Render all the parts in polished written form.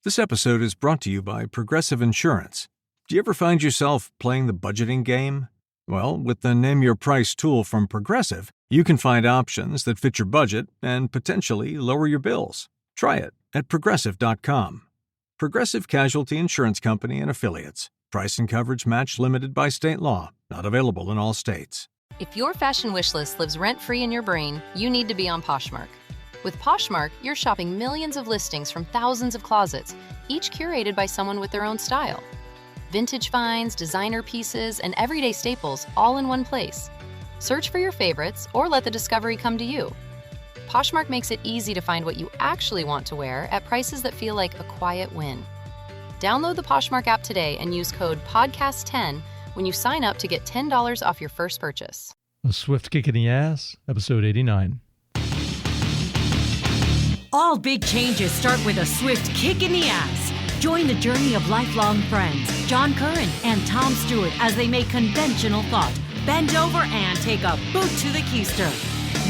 This episode is brought to you by Progressive Insurance. Do you ever find yourself playing the budgeting game? Well, with the Name Your Price tool from Progressive, you can find options that fit your budget and potentially lower your bills. Try it at Progressive.com. Progressive Casualty Insurance Company and Affiliates. Price and coverage match limited by state law. Not available in all states. If your fashion wish list lives rent-free in your brain, you need to be on Poshmark. With Poshmark, you're shopping millions of listings from thousands of closets, each curated by someone with their own style. Vintage finds, designer pieces, and everyday staples all in one place. Search for your favorites or let the discovery come to you. Poshmark makes it easy to find what you actually want to wear at prices that feel like a quiet win. Download the Poshmark app today and use code PODCAST10 when you sign up to get $10 off your first purchase. A Swift Kick in the Ass, episode 89. All big changes start with a swift kick in the ass. Join the journey of lifelong friends, John Curren and Tom Stewart, as they make conventional thought, bend over and take a boot to the keister.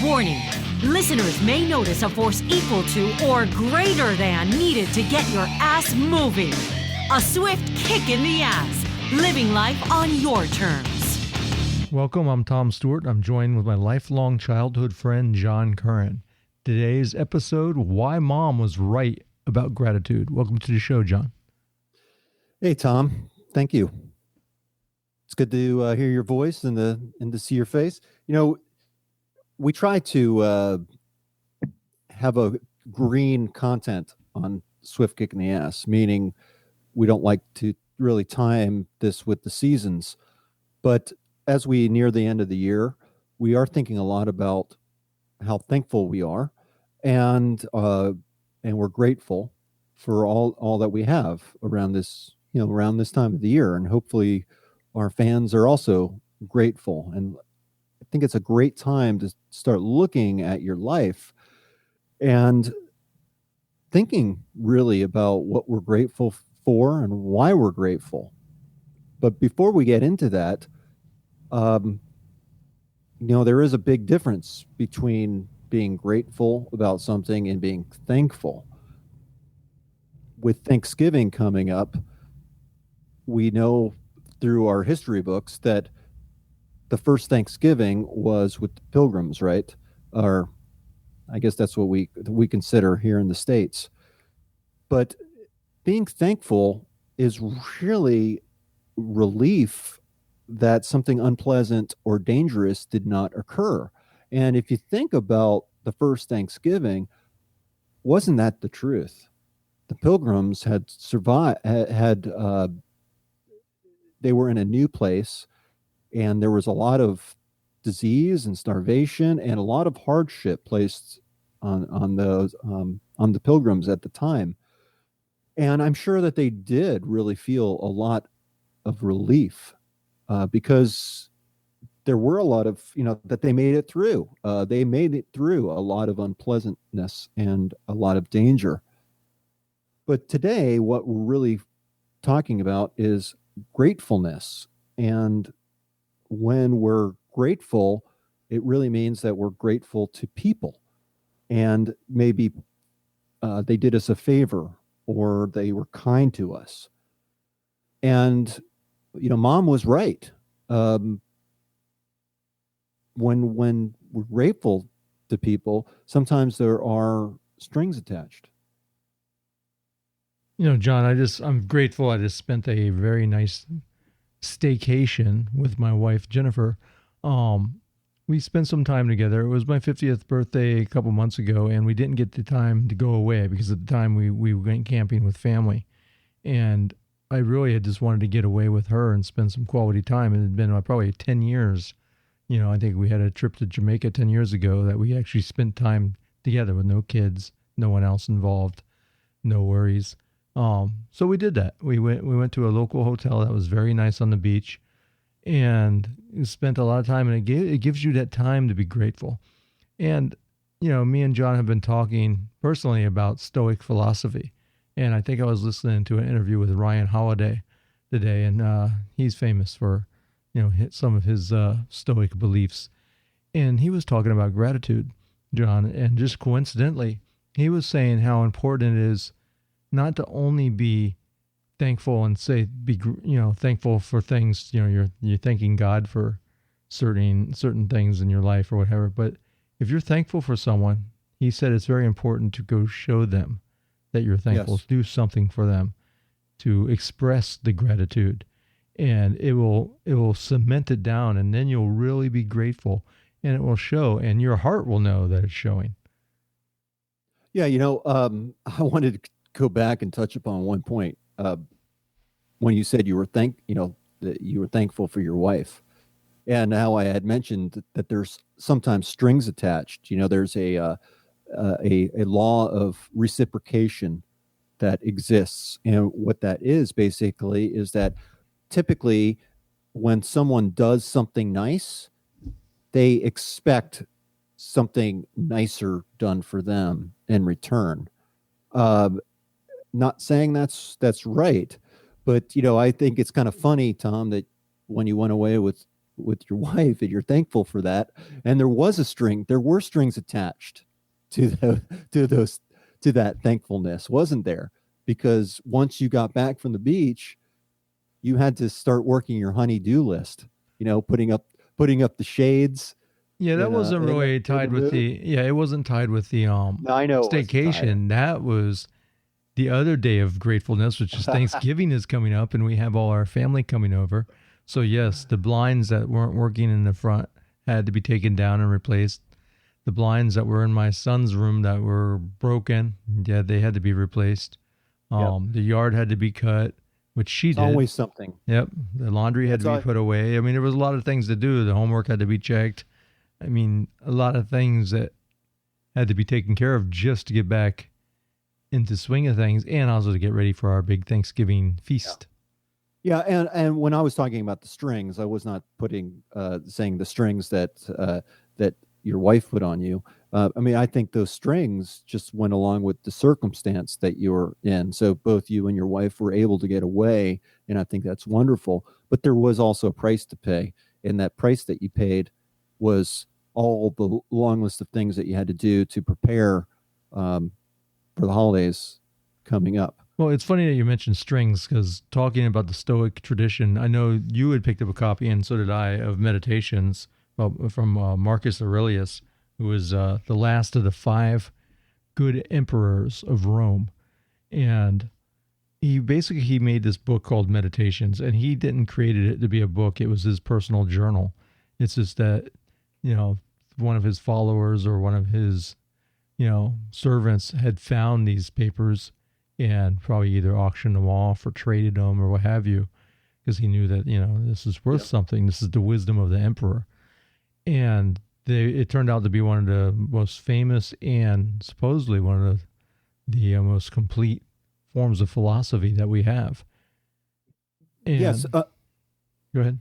Warning, listeners may notice a force equal to or greater than needed to get your ass moving. A swift kick in the ass, living life on your terms. Welcome, I'm Tom Stewart. I'm joined with my lifelong childhood friend, John Curren. Today's episode, Why Mom Was Right About Gratitude. Welcome to the show, John. Hey, Tom. Thank you. It's good to hear your voice and to see your face. You know, we try to have a green content on Swift Kick in the Ass, meaning we don't like to really time this with the seasons. But as we near the end of the year, we are thinking a lot about how thankful we are, and we're grateful for all that we have around this time of the year, and hopefully our fans are also grateful. And I think it's a great time to start looking at your life and thinking really about what we're grateful for and why we're grateful. But before we get into that, there is a big difference between being grateful about something and being thankful. With Thanksgiving coming up, we know through our history books that the first Thanksgiving was with the Pilgrims, right? Or I guess that's what we consider here in the States. But being thankful is really relief that something unpleasant or dangerous did not occur. And if you think about the first Thanksgiving, wasn't that the truth? The Pilgrims had survived, they were in a new place, and there was a lot of disease and starvation and a lot of hardship placed on the Pilgrims at the time. And I'm sure that they did really feel a lot of relief. Because there were a lot of, that they made it through. They made it through a lot of unpleasantness and a lot of danger. But today, what we're really talking about is gratefulness. And when we're grateful, it really means that we're grateful to people. And maybe they did us a favor, or they were kind to us. And Mom was right. When we're grateful to people, sometimes there are strings attached. John, I'm grateful. I just spent a very nice staycation with my wife, Jennifer. We spent some time together. It was my 50th birthday a couple months ago, and we didn't get the time to go away because at the time we went camping with family. And I really had just wanted to get away with her and spend some quality time. It had been probably 10 years. I think we had a trip to Jamaica 10 years ago that we actually spent time together with no kids, no one else involved, no worries. So we did that. We went to a local hotel that was very nice on the beach, and spent a lot of time. And it gives you that time to be grateful. And me and John have been talking personally about Stoic philosophy. And I think I was listening to an interview with Ryan Holiday today, and he's famous for, some of his Stoic beliefs. And he was talking about gratitude, John, and just coincidentally, he was saying how important it is not to only be thankful and say, thankful for things, you're thanking God for certain things in your life or whatever. But if you're thankful for someone, he said it's very important to go show them that you're thankful. Yes. Do something for them to express the gratitude, and it will cement it down, and then you'll really be grateful, and it will show, and your heart will know that it's showing. Yeah, I wanted to go back and touch upon one point when you said that you were thankful for your wife, and how I had mentioned that there's sometimes strings attached. There's a law of reciprocation that exists, and what that is basically is that typically when someone does something nice, they expect something nicer done for them in return. Not saying that's right, but I think it's kind of funny, Tom, that when you went away with your wife and you're thankful for that, and there were strings attached to that thankfulness, wasn't there? Because once you got back from the beach, you had to start working your honey-do list, putting up the shades. Yeah, that wasn't really tied with it wasn't tied with the No, I know staycation. That was the other day of gratefulness, which is Thanksgiving is coming up, and we have all our family coming over. So yes, the blinds that weren't working in the front had to be taken down and replaced. The blinds that were in my son's room that were broken, yeah, they had to be replaced. The yard had to be cut, which she did. Always something. Yep. The laundry had to be put away. I mean, there was a lot of things to do. The homework had to be checked. I mean, a lot of things that had to be taken care of just to get back into swing of things, and also to get ready for our big Thanksgiving feast. Yeah, and when I was talking about the strings, I was not saying the strings that your wife put on you. I think those strings just went along with the circumstance that you're in. So both you and your wife were able to get away, and I think that's wonderful. But there was also a price to pay, and that price that you paid was all the long list of things that you had to do to prepare for the holidays coming up. Well, it's funny that you mentioned strings, because talking about the Stoic tradition, I know you had picked up a copy, and so did I, of Meditations from Marcus Aurelius, who was the last of the 5 good emperors of Rome. And he made this book called Meditations, and he didn't create it to be a book. It was his personal journal. It's just that, one of his followers or one of his, servants had found these papers and probably either auctioned them off or traded them or what have you, because he knew that, this is worth something. This is the wisdom of the emperor. And it turned out to be one of the most famous and supposedly one of the most complete forms of philosophy that we have. And, yes. Go ahead.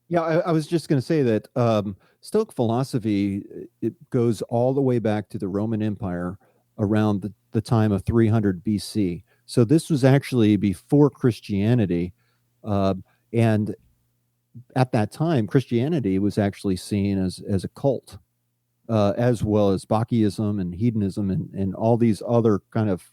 Yeah, I was just going to say that Stoic philosophy, it goes all the way back to the Roman Empire around the time of 300 BC. So this was actually before Christianity. And at that time, Christianity was actually seen as a cult, as well as Bachiism and hedonism and all these other kind of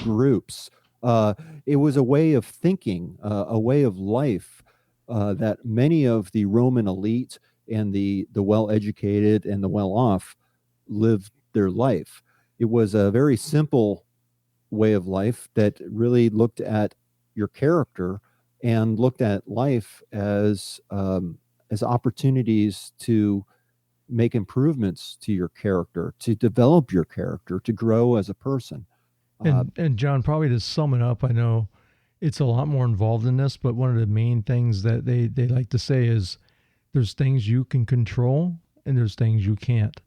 groups. It was a way of thinking, a way of life that many of the Roman elite and the well-educated and the well-off lived their life. It was a very simple way of life that really looked at your character and looked at life as opportunities to make improvements to your character, to develop your character, to grow as a person. And John, probably to sum it up, I know it's a lot more involved in this, but one of the main things that they like to say is there's things you can control and there's things you can't.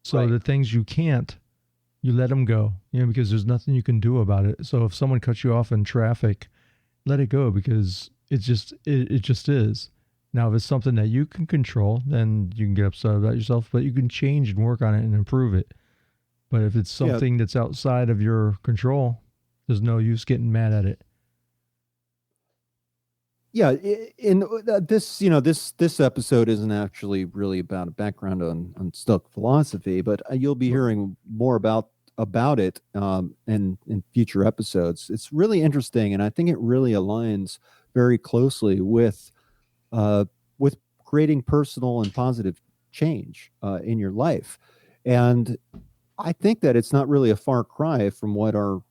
So the things you can't, you let them go, because there's nothing you can do about it. So if someone cuts you off in traffic, let it go, because it just is. Now, if it's something that you can control, then you can get upset about yourself, but you can change and work on it and improve it. But if it's something that's outside of your control, there's no use getting mad at it. Yeah, in this episode isn't actually really about a background on Stoic philosophy, but you'll be hearing more about about it in future episodes. It's really interesting, and I think it really aligns very closely with creating personal and positive change in your life. And I think that it's not really a far cry from what our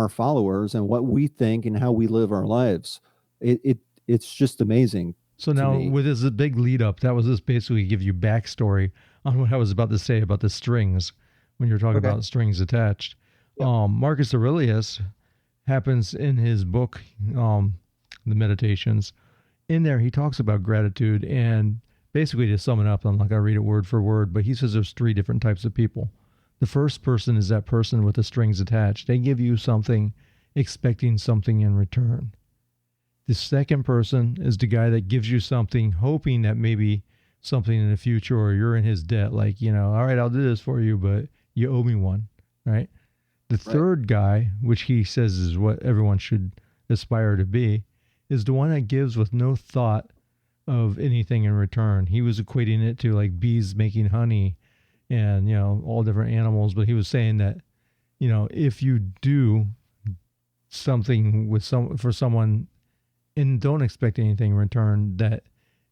followers and what we think and how we live our lives. It's just amazing. So to now me. with this big lead up, that was just basically give you backstory on what I was about to say about the strings when you're talking Okay. about strings attached. Yep. Marcus Aurelius happens in his book, The Meditations. In there, he talks about gratitude, and basically to sum it up, I'm not going to read it word for word, but he says there's 3 different types of people. The first person is that person with the strings attached. They give you something expecting something in return. The second person is the guy that gives you something hoping that maybe something in the future, or you're in his debt, like, all right, I'll do this for you, but you owe me one, right? The third guy, which he says is what everyone should aspire to be, is the one that gives with no thought of anything in return. He was equating it to like bees making honey and, all different animals. But he was saying that, if you do something for someone and don't expect anything in return, that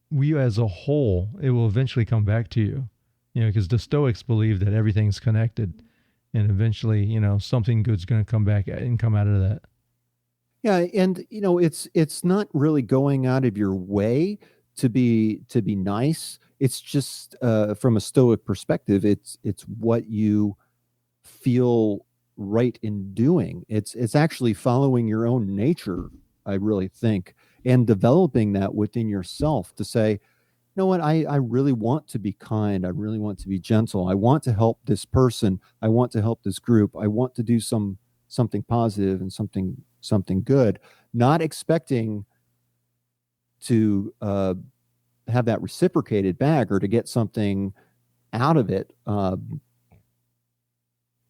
we as a whole, it will eventually come back to you, because the Stoics believe that everything's connected, and eventually, something good's going to come back and come out of that. Yeah, and it's not really going out of your way to be nice. It's just from a Stoic perspective, it's what you feel right in doing. It's actually following your own nature, I really think, and developing that within yourself to say, you know what, I really want to be kind. I really want to be gentle. I want to help this person. I want to help this group. I want to do something positive and something good, not expecting to have that reciprocated back or to get something out of it, for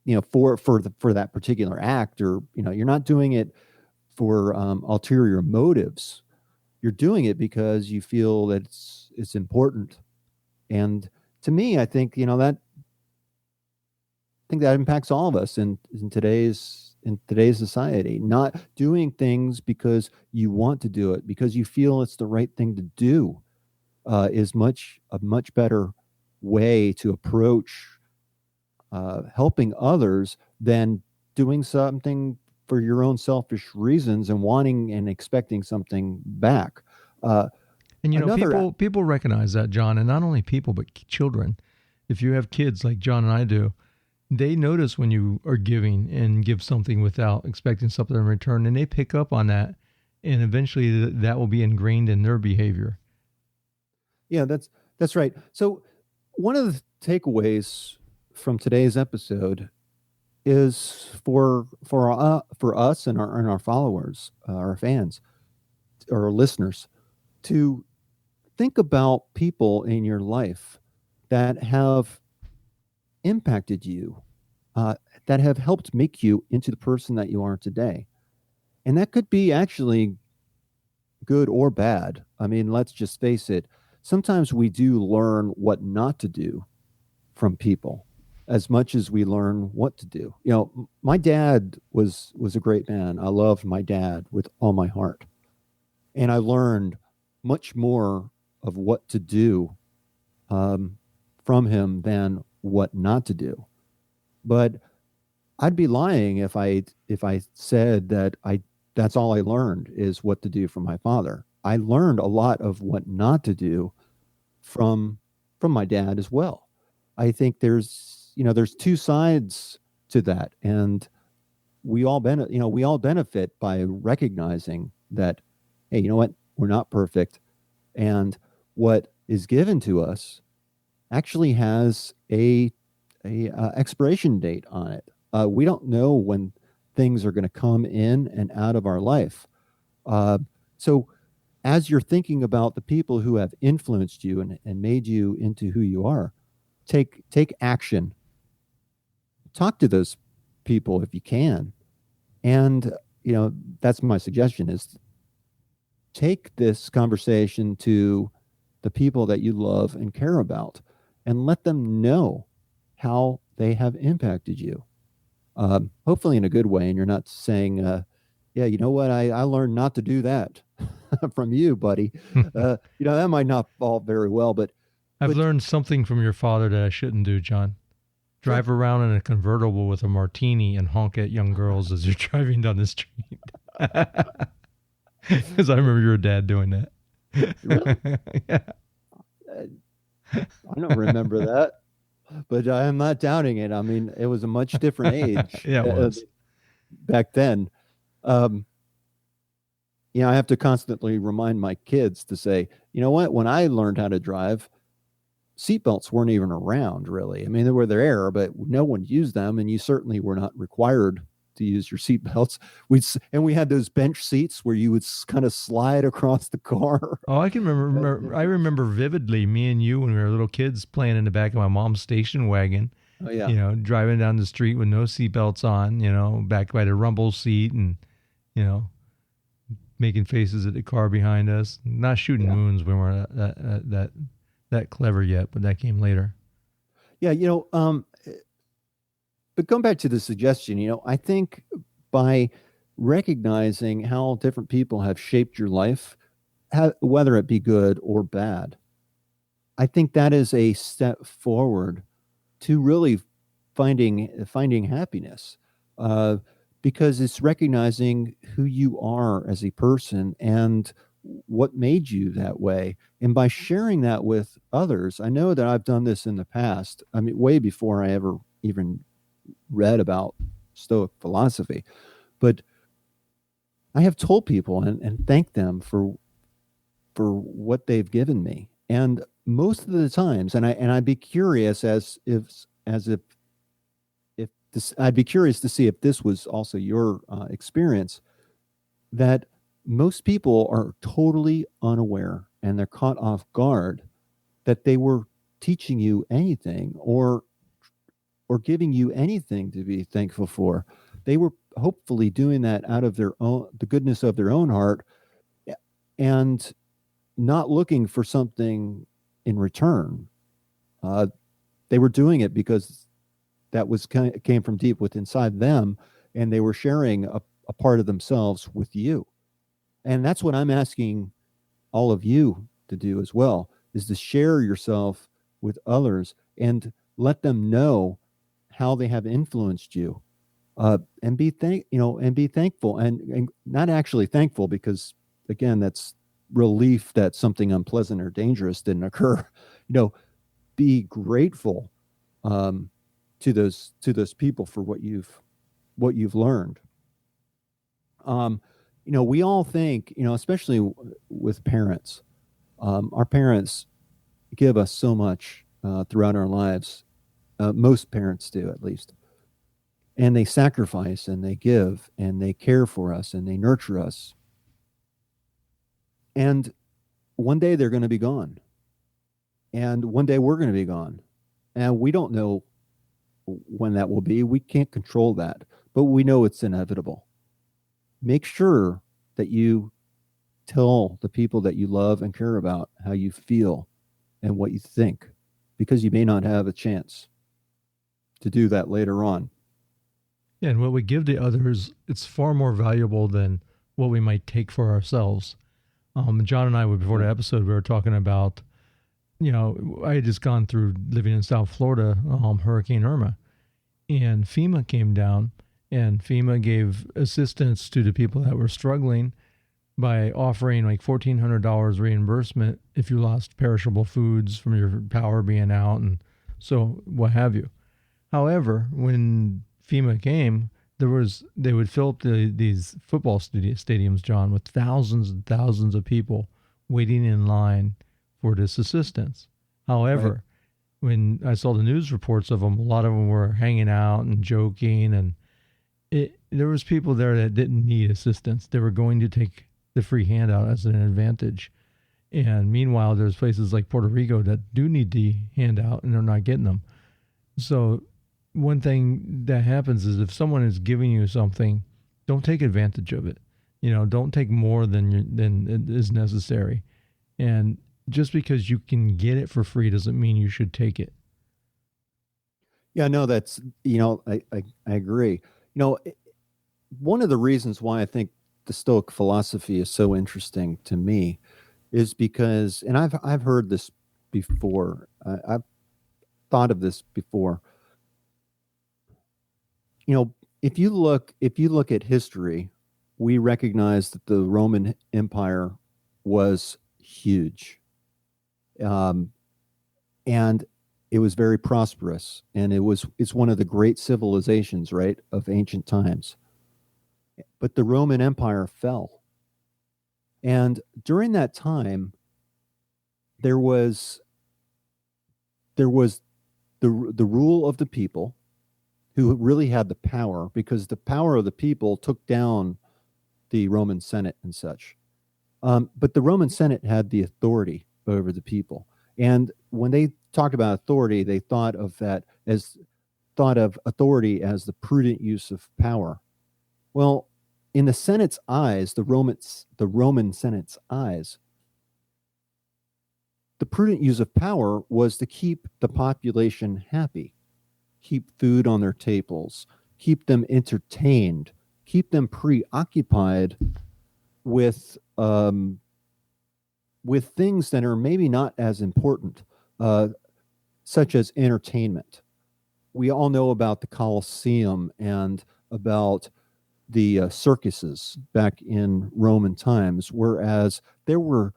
that particular act, or you're not doing it for ulterior motives. You're doing it because you feel that it's important. And to me, I think that impacts all of us in today's society. Not doing things because you want to do it, because you feel it's the right thing to do, is a much better way to approach helping others than doing something for your own selfish reasons and wanting and expecting something back. And people recognize that, John, and not only people, but children. If you have kids like John and I do, they notice when you are giving and give something without expecting something in return, and they pick up on that, and eventually that will be ingrained in their behavior. Yeah, that's right. So one of the takeaways from today's episode is for us and our followers, our fans, our listeners, to think about people in your life that have impacted you, that have helped make you into the person that you are today. And that could be actually good or bad. I mean, let's just face it. Sometimes we do learn what not to do from people as much as we learn what to do. My dad was a great man. I loved my dad with all my heart. And I learned much more of what to do from him than what not to do. But I'd be lying if I said that that's all I learned is what to do from my father. I learned a lot of what not to do from my dad as well. I think there's 2 sides to that, and we all benefit by recognizing that, hey, you know what, we're not perfect, and what is given to us actually has a expiration date on it. We don't know when things are going to come in and out of our life. So as you're thinking about the people who have influenced you and made you into who you are, take action. Talk to those people if you can. And, that's my suggestion, is take this conversation to the people that you love and care about and let them know how they have impacted you. Hopefully in a good way. And you're not saying, yeah, you know what? I learned not to do that from you, buddy. That might not fall very well, but I've learned something from your father that I shouldn't do, John. Drive around in a convertible with a martini and honk at young girls as you're driving down the street. Because I remember your dad doing that. Really? Yeah. I don't remember that, but I am not doubting it. I mean, it was a much different age Yeah, it was. back then. I have to constantly remind my kids to say, you know what? When I learned how to drive, seatbelts weren't even around, really. I mean, they were there, but no one used them, and you certainly were not required to use your seatbelts. We had those bench seats where you would kind of slide across the car. Oh, I can remember. I remember vividly me and you when we were little kids playing in the back of my mom's station wagon. Oh, yeah. Driving down the street with no seatbelts on. Back by the rumble seat, and making faces at the car behind us. Not shooting moons when we're that clever yet, but that came later. Yeah, but going back to the suggestion, I think by recognizing how different people have shaped your life, whether it be good or bad, I think that is a step forward to really finding happiness, because it's recognizing who you are as a person and what made you that way. And by sharing that with others, I know that I've done this in the past. I mean, way before I ever even read about Stoic philosophy, but I have told people and thanked them for what they've given me. And most of the times, and I'd be curious I'd be curious to see if this was also your experience, that most people are totally unaware and they're caught off guard that they were teaching you anything or giving you anything to be thankful for. They were hopefully doing that out of the goodness of their own heart, and not looking for something in return. They were doing it because that came from deep within inside them, and they were sharing a part of themselves with you. And that's what I'm asking all of you to do as well, is to share yourself with others and let them know how they have influenced you, and be thankful, and not actually thankful because, again, that's relief that something unpleasant or dangerous didn't occur. Be grateful to those people for what you've learned. We all think, especially with parents, our parents give us so much throughout our lives. Most parents do, at least. And they sacrifice and they give and they care for us and they nurture us. And one day they're going to be gone. And one day we're going to be gone. And we don't know when that will be. We can't control that, but we know it's inevitable. Make sure that you tell the people that you love and care about how you feel and what you think, because you may not have a chance to do that later on. Yeah, and what we give to others, it's far more valuable than what we might take for ourselves. John and I, before the episode, we were talking about, I had just gone through living in South Florida, Hurricane Irma, and FEMA came down, and FEMA gave assistance to the people that were struggling by offering like $1,400 reimbursement if you lost perishable foods from your power being out and so what have you. However, when FEMA came, they would fill up these football stadiums, John, with thousands and thousands of people waiting in line for this assistance. However, when I saw the news reports of them, a lot of them were hanging out and joking, and there was people there that didn't need assistance. They were going to take the free handout as an advantage. And meanwhile, there's places like Puerto Rico that do need the handout and they're not getting them. So one thing that happens is if someone is giving you something, don't take advantage of it. Don't take more than is necessary. And just because you can get it for free doesn't mean you should take it. Yeah, no, that's, I agree. One of the reasons why I think the Stoic philosophy is so interesting to me is because, and I've heard this before. I've thought of this before. You know, if you look at history, we recognize that the Roman Empire was huge, um, and it was very prosperous, and it's one of the great civilizations, right, of ancient times. But the Roman Empire fell, and during that time, there was there was the rule of the people who really had the power, because the power of the people took down the Roman Senate and such. But the Roman Senate had the authority over the people. And when they talked about authority, they thought of authority as the prudent use of power. Well, in the Senate's eyes, the Roman Senate's eyes, the prudent use of power was to keep the population happy, keep food on their tables, keep them entertained, keep them preoccupied with things that are maybe not as important, such as entertainment. We all know about the Colosseum and about the circuses back in Roman times, whereas there were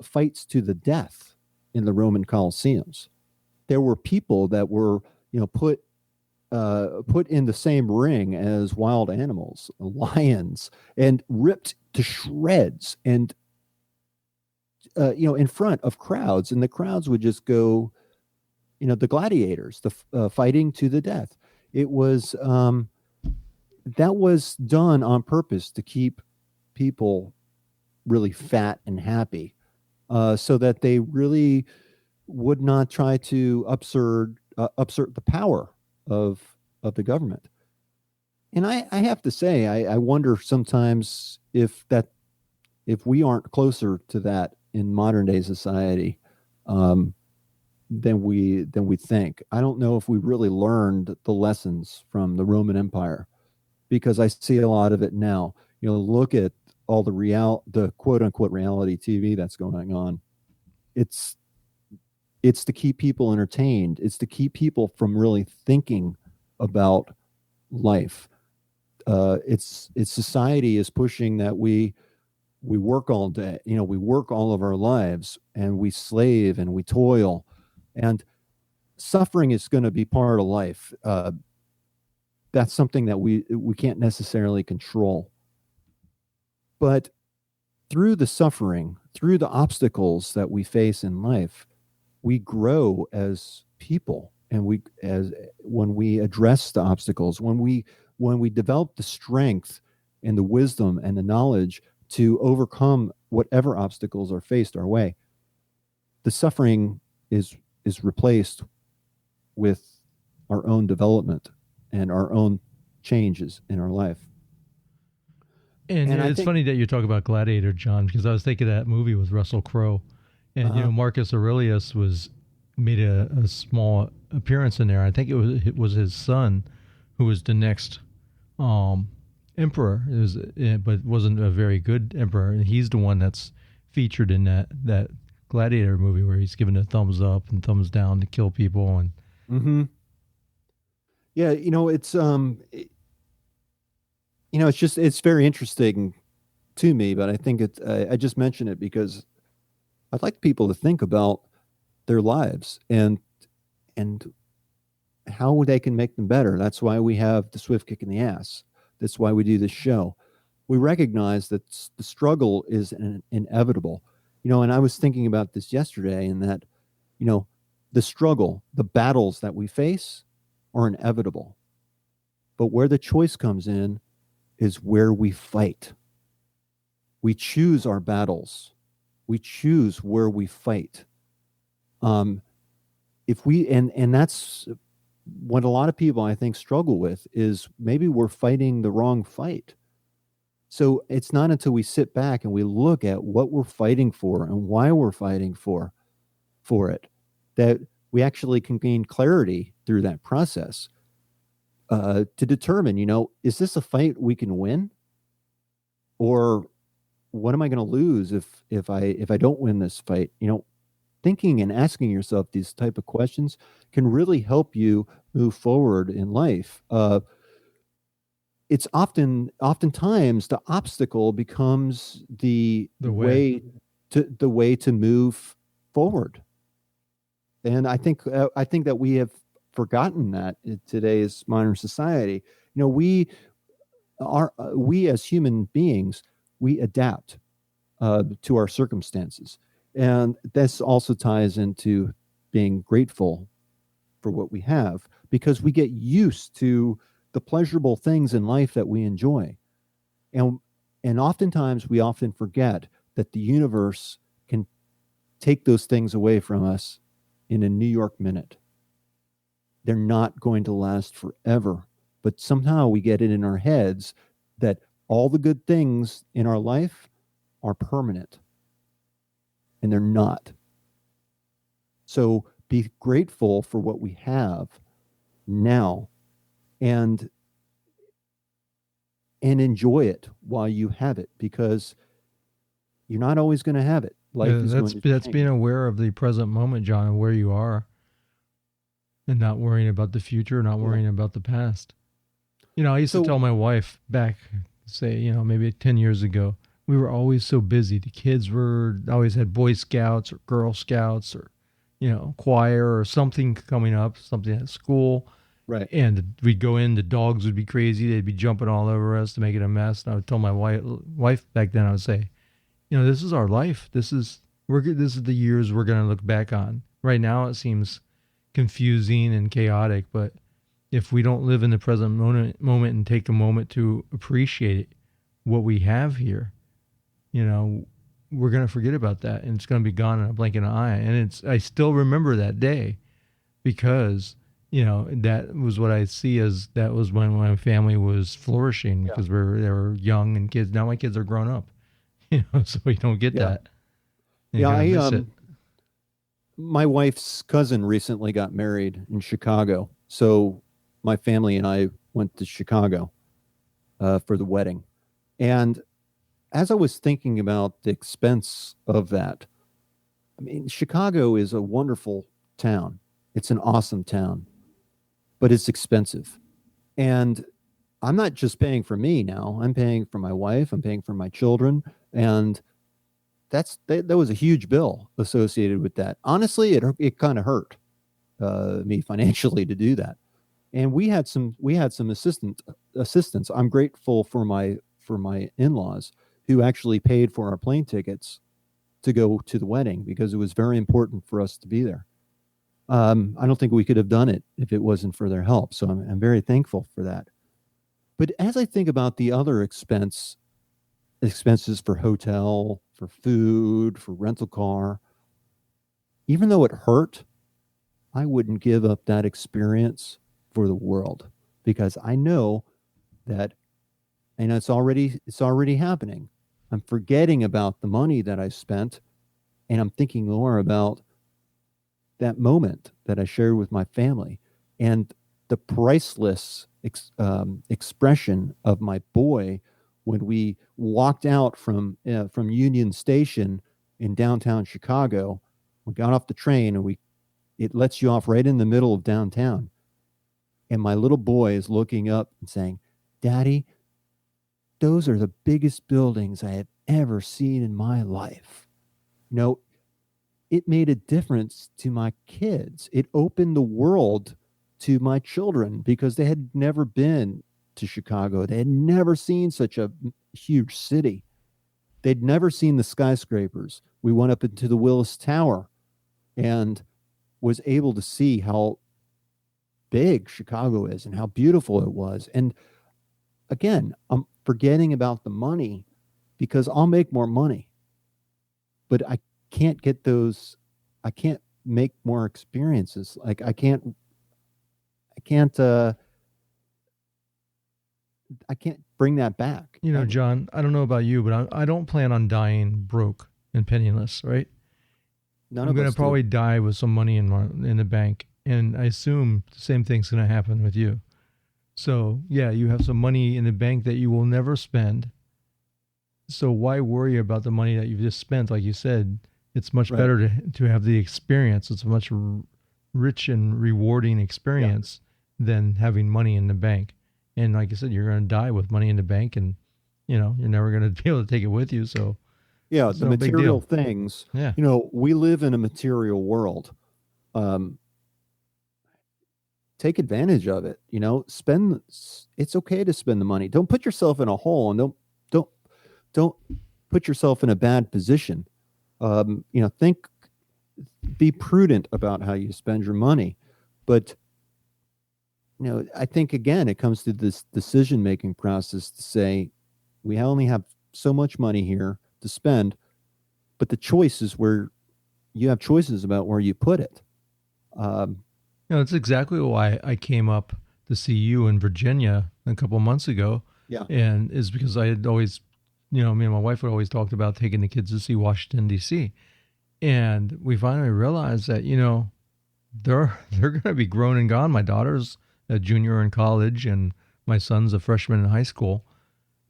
fights to the death in the Roman Colosseums. There were people that were, put in the same ring as wild animals, lions, and ripped to shreds, and in front of crowds, and the crowds would just go, the gladiators, the fighting to the death. It was that was done on purpose to keep people really fat and happy, so that they really would not try to upsert the power of the government. And I have to say, I wonder sometimes if we aren't closer to that in modern day society, than we think. I don't know if we really learned the lessons from the Roman Empire, because I see a lot of it now. Look at all the quote unquote reality TV that's going on. It's it's to keep people entertained. It's to keep people from really thinking about life. It's society is pushing that we work all day. We work all of our lives, and we slave and we toil, and suffering is going to be part of life. That's something that we can't necessarily control. But through the suffering, through the obstacles that we face in life, we grow as people, and when we address the obstacles, when we develop the strength and the wisdom and the knowledge to overcome whatever obstacles are faced our way, the suffering is replaced with our own development and our own changes in our life. And I it's think, funny that you talk about Gladiator, John, because I was thinking of that movie with Russell Crowe, and Marcus Aurelius made a small appearance in there. I think it was his son who was the next emperor. But wasn't a very good emperor, and he's the one that's featured in that Gladiator movie where he's given a thumbs up and thumbs down to kill people. And yeah, it's very interesting to me. But I think I just mention it because I'd like people to think about their lives and how they can make them better. That's why we have the Swift Kick in the Ass. That's why we do this show. We recognize that the struggle is inevitable. And I was thinking about this yesterday, and that, the struggle, the battles that we face are inevitable. But where the choice comes in is where we fight. We choose our battles. We choose where we fight. If we and that's what a lot of people, I think, struggle with, is maybe we're fighting the wrong fight. So it's not until we sit back and we look at what we're fighting for and why we're fighting for it, that we actually can gain clarity through that process to determine, is this a fight we can win, or what am I going to lose if I don't win this fight? Thinking and asking yourself these type of questions can really help you move forward in life. It's oftentimes the obstacle becomes the way to move forward. And I think that we have forgotten that in today's modern society. We as human beings, we adapt to our circumstances, and this also ties into being grateful for what we have, because we get used to the pleasurable things in life that we enjoy, and oftentimes we often forget that the universe can take those things away from us in a New York minute. They're not going to last forever, but somehow we get it in our heads that all the good things in our life are permanent, and they're not. So be grateful for what we have now, and enjoy it while you have it, because you're not always going to have it. Life is going to that's change. being aware of the present moment, John, and where you are, and not worrying about the future, not worrying about the past. I used to tell my wife back, say, maybe 10 years ago, we were always so busy. The kids always had Boy Scouts or Girl Scouts or, choir or something coming up, something at school. Right. And we'd go in, the dogs would be crazy. They'd be jumping all over us to make it a mess. And I would tell my wife back then, I would say, this is our life. This is the years we're going to look back on. Right now it seems confusing and chaotic, but if we don't live in the present moment and take a moment to appreciate what we have here, we're going to forget about that, and it's going to be gone in a blink of an eye. And I still remember that day, because that was what I see as that was when my family was flourishing, because they were young and kids. Now my kids are grown up, so we don't get that. My wife's cousin recently got married in Chicago, so my family and I went to Chicago for the wedding. And as I was thinking about the expense of that, Chicago is a wonderful town. It's an awesome town, but it's expensive. And I'm not just paying for me now. I'm paying for my wife. I'm paying for my children. And that was a huge bill associated with that. Honestly, it kind of hurt me financially to do that. And we had some assistance. I'm grateful for my in-laws, who actually paid for our plane tickets to go to the wedding, because it was very important for us to be there. I don't think we could have done it if it wasn't for their help. So I'm very thankful for that. But as I think about the other expenses for hotel, for food, for rental car, even though it hurt, I wouldn't give up that experience for the world, because I know that, and it's already happening. I'm forgetting about the money that I spent, and I'm thinking more about that moment that I shared with my family, and the priceless expression of my boy when we walked out from Union Station in downtown Chicago. We got off the train, and it lets you off right in the middle of downtown. And my little boy is looking up and saying, "Daddy, those are the biggest buildings I have ever seen in my life." It made a difference to my kids. It opened the world to my children, because they had never been to Chicago. They had never seen such a huge city. They'd never seen the skyscrapers. We went up into the Willis Tower and was able to see how big Chicago is and how beautiful it was. And again, I'm forgetting about the money, because I'll make more money, but I can't make more experiences. Like I can't bring that back. John, I don't know about you, but I don't plan on dying broke and penniless, right? None I'm of going us to probably die with some money in the bank. And I assume the same thing's going to happen with you. So, yeah, you have some money in the bank that you will never spend. So why worry about the money that you've just spent? Like you said, it's much Right. better to have the experience. It's a much rich and rewarding experience than having money in the bank. And like I said, you're going to die with money in the bank, and you're never going to be able to take it with you. So Yeah, it's the no big material deal. things. Yeah. We live in a material world. Um, take advantage of it. Spend. It's okay to spend the money. Don't put yourself in a hole, and don't put yourself in a bad position. Think, be prudent about how you spend your money, but I think again it comes to this decision making process to say we only have so much money here to spend, but the choice is where you have choices about where you put it. It's exactly why I came up to see you in Virginia a couple of months ago. Yeah. And is because I had always, me and my wife had always talked about taking the kids to see Washington, D.C. And we finally realized that, they're going to be grown and gone. My daughter's a junior in college and my son's a freshman in high school.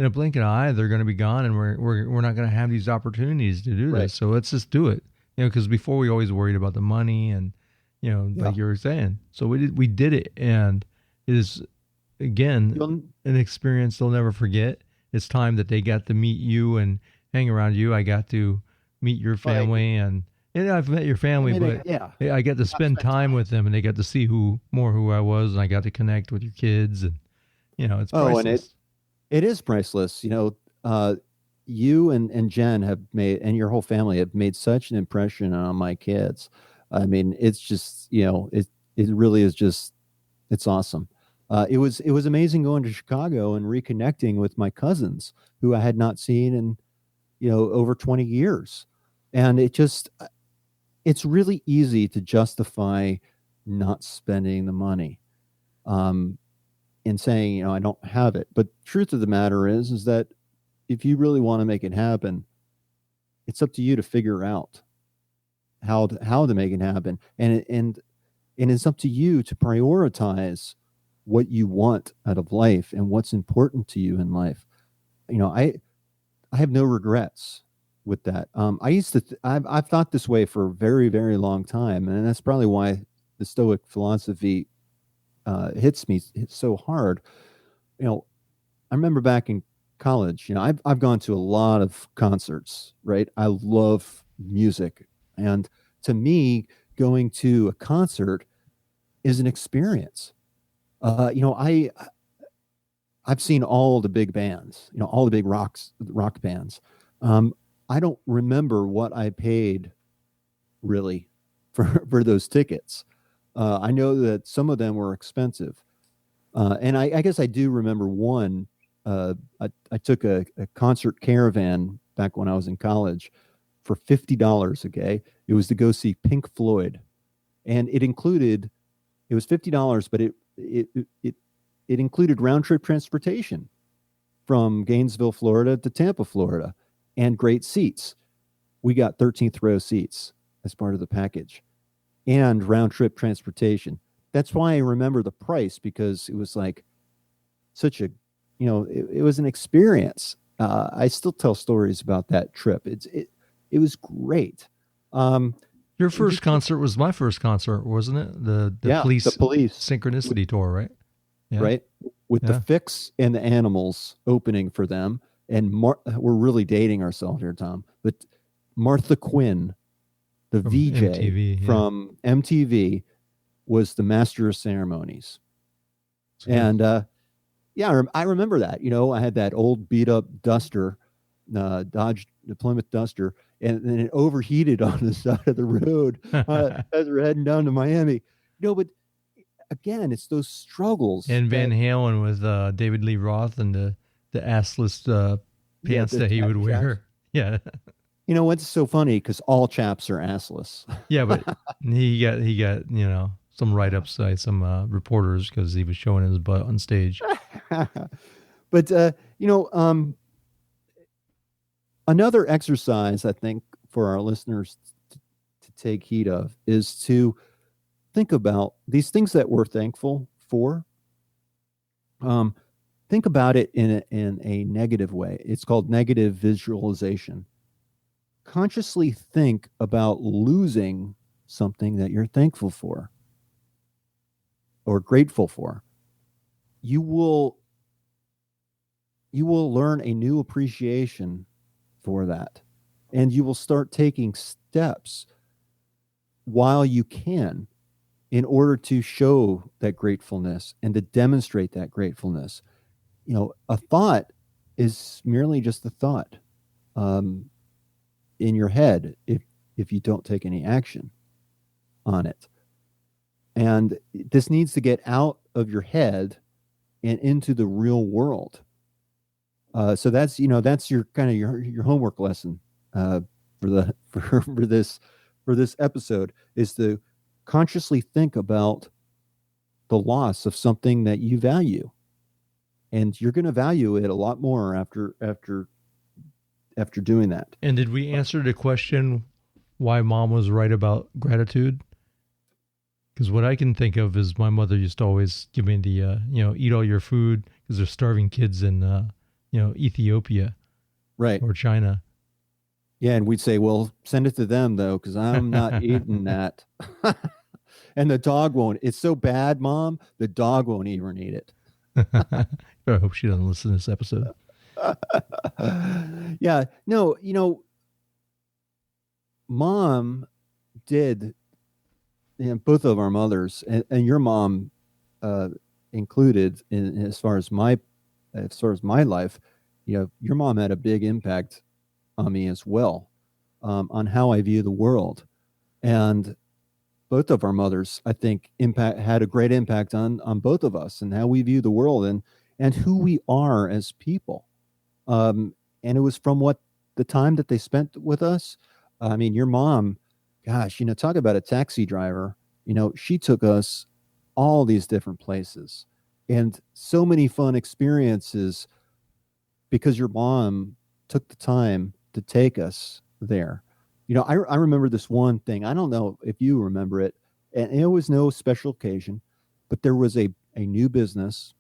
In a blink of an eye, they're going to be gone, and we're not going to have these opportunities to do this. Right. So let's just do it. Because before we always worried about the money and, like you were saying. So we did it, and it is, again, an experience they'll never forget. It's time that they got to meet you and hang around you. I got to meet your family, and I've met your family, but I got to spend time with them, and they got to see who I was, and I got to connect with your kids, and it's priceless. And it is priceless. You and Jen have made, and your whole family have made such an impression on my kids. I mean, it's just, it really is just, it's awesome. It was amazing going to Chicago and reconnecting with my cousins who I had not seen in, over 20 years. And it's really easy to justify not spending the money, and saying, I don't have it. But truth of the matter is that if you really want to make it happen, it's up to you to figure out how to make it happen. And it's up to you to prioritize what you want out of life and what's important to you in life. I have no regrets with that. I used to, I've thought this way for a very, very long time. And that's probably why the Stoic philosophy hits so hard. I remember back in college, I've gone to a lot of concerts, right? I love music. And to me, going to a concert is an experience. I've seen all the big bands, all the big rock bands. I don't remember what I paid really for those tickets. I know that some of them were expensive. And I guess I do remember one. I took a concert caravan back when I was in college for $50. Okay. It was to go see Pink Floyd. And it was $50, but it included round trip transportation from Gainesville, Florida to Tampa, Florida, and great seats. We got 13th row seats as part of the package and round trip transportation. That's why I remember the price, because it was like such a, it was an experience. I still tell stories about that trip. It was great. Your first concert was my first concert, wasn't it? The police Synchronicity tour, right? Yeah. Right. With the Fix and the Animals opening for them. And we're really dating ourselves here, Tom. But Martha Quinn, the from VJ MTV, from MTV, was the master of ceremonies. And I remember that. I had that old beat up Duster, Dodge Plymouth Duster, and it overheated on the side of the road as we're heading down to Miami. But again, it's those struggles. And Van Halen with David Lee Roth and the assless pants that he would wear. Yeah. What's so funny? Because all chaps are assless. Yeah, but he got some write-ups by some reporters because he was showing his butt on stage. But another exercise I think for our listeners to take heed of is to think about these things that we're thankful for. Think about it in a negative way. It's called negative visualization. Consciously think about losing something that you're thankful for or grateful for. You will learn a new appreciation for that. And you will start taking steps while you can in order to show that gratefulness and to demonstrate that gratefulness. A thought is merely just a thought in your head if you don't take any action on it. And this needs to get out of your head and into the real world. So that's your kind of your homework lesson for this episode, is to consciously think about the loss of something that you value, and you're going to value it a lot more after doing that. And did we answer the question why Mom was right about gratitude? Because what I can think of is my mother used to always give me the eat all your food, because there's starving kids in Ethiopia, right, or China. Yeah, and we'd say, well, send it to them, though, because I'm not eating that. And the dog won't. It's so bad, Mom, the dog won't even eat it. I hope she doesn't listen to this episode. Yeah, no, Mom did, both of our mothers, and your mom included, as far as my life, your mom had a big impact on me as well, on how I view the world. And both of our mothers, I think, had a great impact on both of us and how we view the world and who we are as people. And it was from the time that they spent with us. I mean, your mom, gosh, talk about a taxi driver. She took us all these different places and so many fun experiences because your mom took the time to take us there. I remember this one thing. I don't know if you remember it, and it was no special occasion, but there was a new business,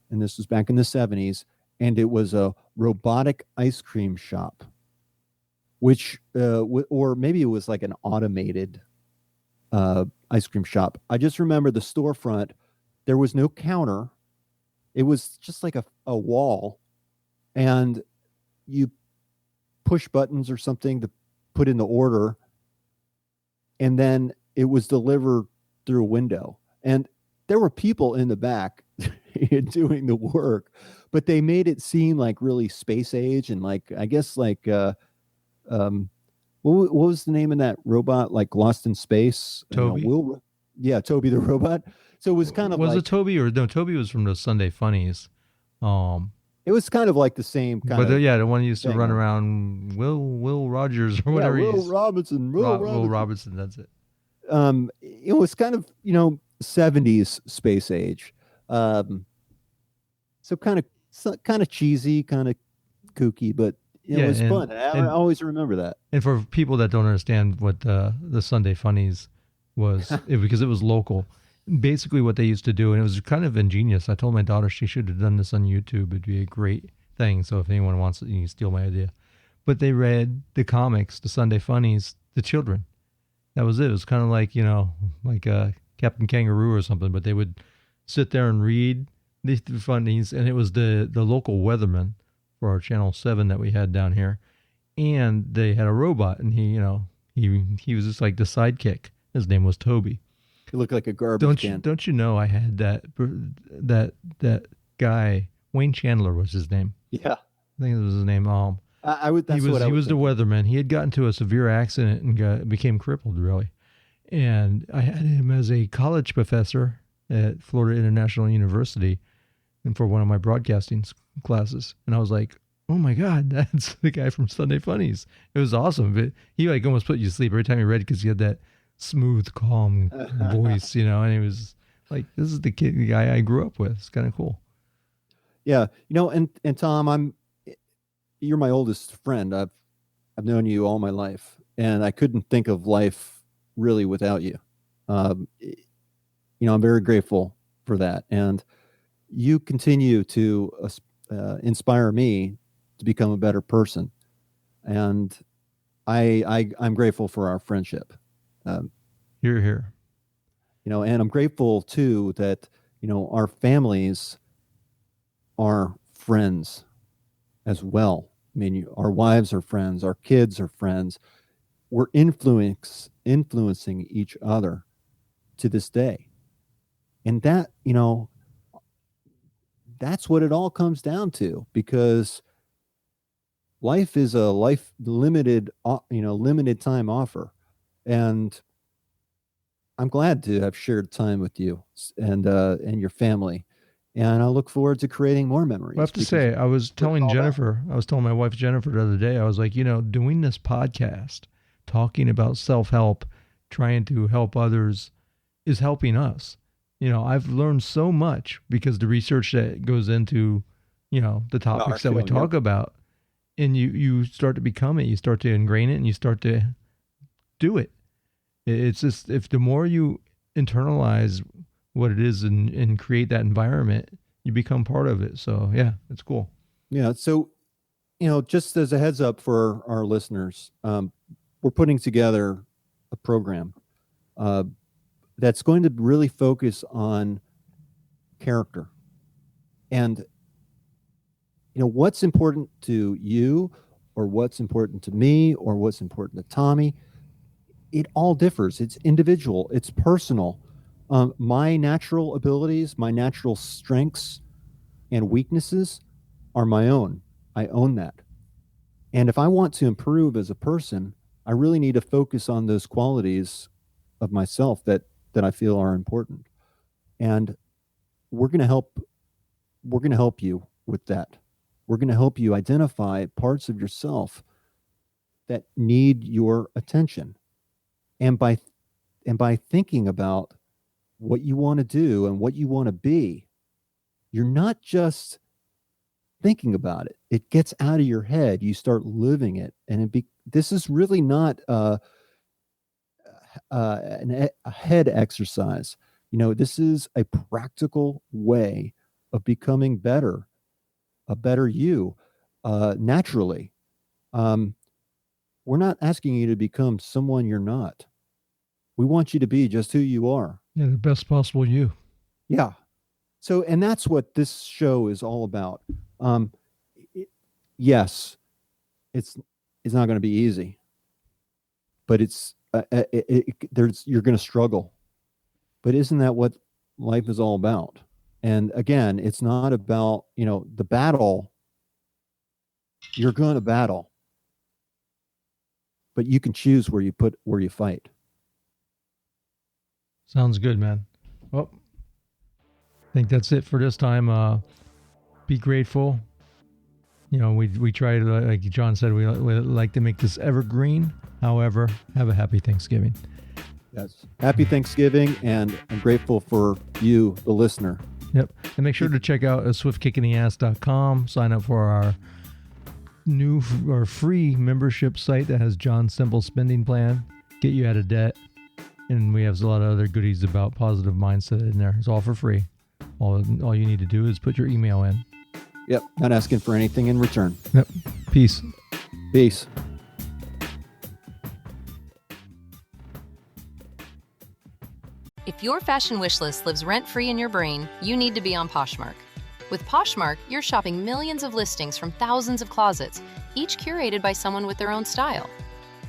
and this was back in the 70s, and it was a robotic ice cream shop, which, or maybe it was like an automated ice cream shop. I just remember the storefront. There was no counter. It was just like a wall, and you push buttons or something to put in the order, and then it was delivered through a window. And there were people in the back doing the work, but they made it seem like really space age and what was the name of that robot, like Lost in Space? Toby. Toby the robot. So it was kind of it Toby or no? Toby was from the Sunday Funnies. It was kind of like the same kind of. But the one used to run around, Will Rogers or whatever. Will Robinson. Will Robinson. That's it. It was kind of 70s space age. So kind of cheesy, kind of kooky, but it was fun. I always remember that. And for people that don't understand what the Sunday Funnies was, because it was local. Basically what they used to do, and it was kind of ingenious. I told my daughter she should have done this on YouTube. It'd be a great thing. So if anyone wants it, you can steal my idea. But they read the comics, the Sunday Funnies, to children. That was it. It was kind of like, like Captain Kangaroo or something. But they would sit there and read the funnies, and it was the local weatherman for our Channel 7 that we had down here. And they had a robot, and he was just like the sidekick. His name was Toby. He looked like a garbage can. Don't you know I had that guy, Wayne Chandler was his name. Yeah. I think it was his name. He was the weatherman. He had gotten into a severe accident and became crippled, really. And I had him as a college professor at Florida International University, and for one of my broadcasting classes. And I was like, oh my God, that's the guy from Sunday Funnies. It was awesome. But he almost put you to sleep every time he read it, because he had that smooth, calm voice, and he was like, this is the guy I grew up with. It's kind of cool. Yeah. And Tom, you're my oldest friend. I've known you all my life, and I couldn't think of life really without you. I'm very grateful for that. And you continue to inspire me to become a better person. And I'm grateful for our friendship. You're here. And I'm grateful too that, our families are friends as well. I mean, our wives are friends, our kids are friends. We're influencing each other to this day. And that, that's what it all comes down to, because life is a limited time offer. And I'm glad to have shared time with you and your family. And I look forward to creating more memories. I have to say, I was telling my wife Jennifer the other day, I was like, doing this podcast, talking about self-help, trying to help others is helping us. I've learned so much because the research that goes into, the topics that we talk about, and you start to become it, you start to ingrain it, and you start to do it. It's just, if the more you internalize what it is and create that environment, you become part of it. So yeah, it's cool. Yeah. So, just as a heads up for our listeners, we're putting together a program that's going to really focus on character and, what's important to you, or what's important to me, or what's important to Tommy. It all differs. It's individual. It's personal. My natural abilities, my natural strengths and weaknesses are my own. I own that. And if I want to improve as a person, I really need to focus on those qualities of myself that I feel are important. And we're going to help you with that. We're going to help you identify parts of yourself that need your attention. And by thinking about what you want to do and what you want to be, you're not just thinking about it. It gets out of your head. You start living it. And this is really not a head exercise. This is a practical way of becoming better, a better you, naturally. We're not asking you to become someone you're not. We want you to be just who you are. Yeah, the best possible you. Yeah. So, and that's what this show is all about. Yes, it's not going to be easy, but you're going to struggle. But isn't that what life is all about? And again, it's not about, the battle. You're going to battle, but you can choose where you fight. Sounds good, man. Well, I think that's it for this time. Be grateful. We try to, like John said, we like to make this evergreen. However, have a happy Thanksgiving. Yes. Happy Thanksgiving, and I'm grateful for you, the listener. Yep. And make sure to check out swiftkickintheass.com. Sign up for our new or free membership site that has John's simple spending plan. Get you out of debt. And we have a lot of other goodies about positive mindset in there. It's all for free. All you need to do is put your email in. Yep. Not asking for anything in return. Yep. Peace. Peace. If your fashion wish list lives rent-free in your brain, you need to be on Poshmark. With Poshmark, you're shopping millions of listings from thousands of closets, each curated by someone with their own style.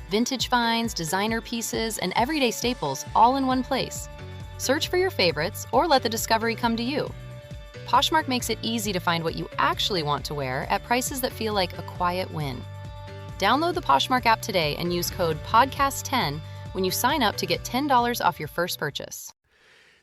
Vintage finds, designer pieces, and everyday staples all in one place. Search for your favorites or let the discovery come to you. Poshmark makes it easy to find what you actually want to wear at prices that feel like a quiet win. Download the Poshmark app today and use code PODCAST10 when you sign up to get $10 off your first purchase.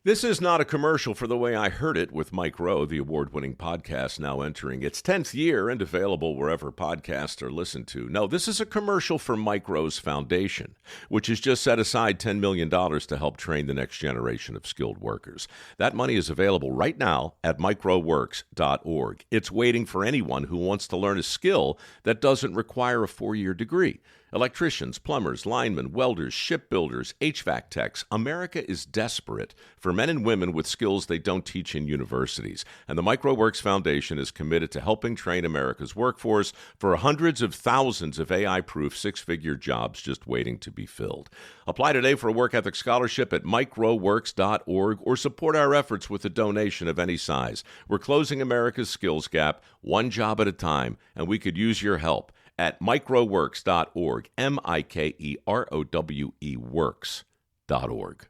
This is not a commercial for The Way I Heard It with Mike Rowe, the award-winning podcast now entering its 10th year and available wherever podcasts are listened to. No, this is a commercial for Mike Rowe's foundation, which has just set aside $10 million to help train the next generation of skilled workers. That money is available right now at microworks.org. It's waiting for anyone who wants to learn a skill that doesn't require a 4-year degree. Electricians, plumbers, linemen, welders, shipbuilders, HVAC techs. America is desperate for men and women with skills they don't teach in universities. And the MicroWorks Foundation is committed to helping train America's workforce for hundreds of thousands of AI-proof 6-figure jobs just waiting to be filled. Apply today for a work ethic scholarship at microworks.org or support our efforts with a donation of any size. We're closing America's skills gap one job at a time, and we could use your help at microworks.org, MIKEROWE works.org.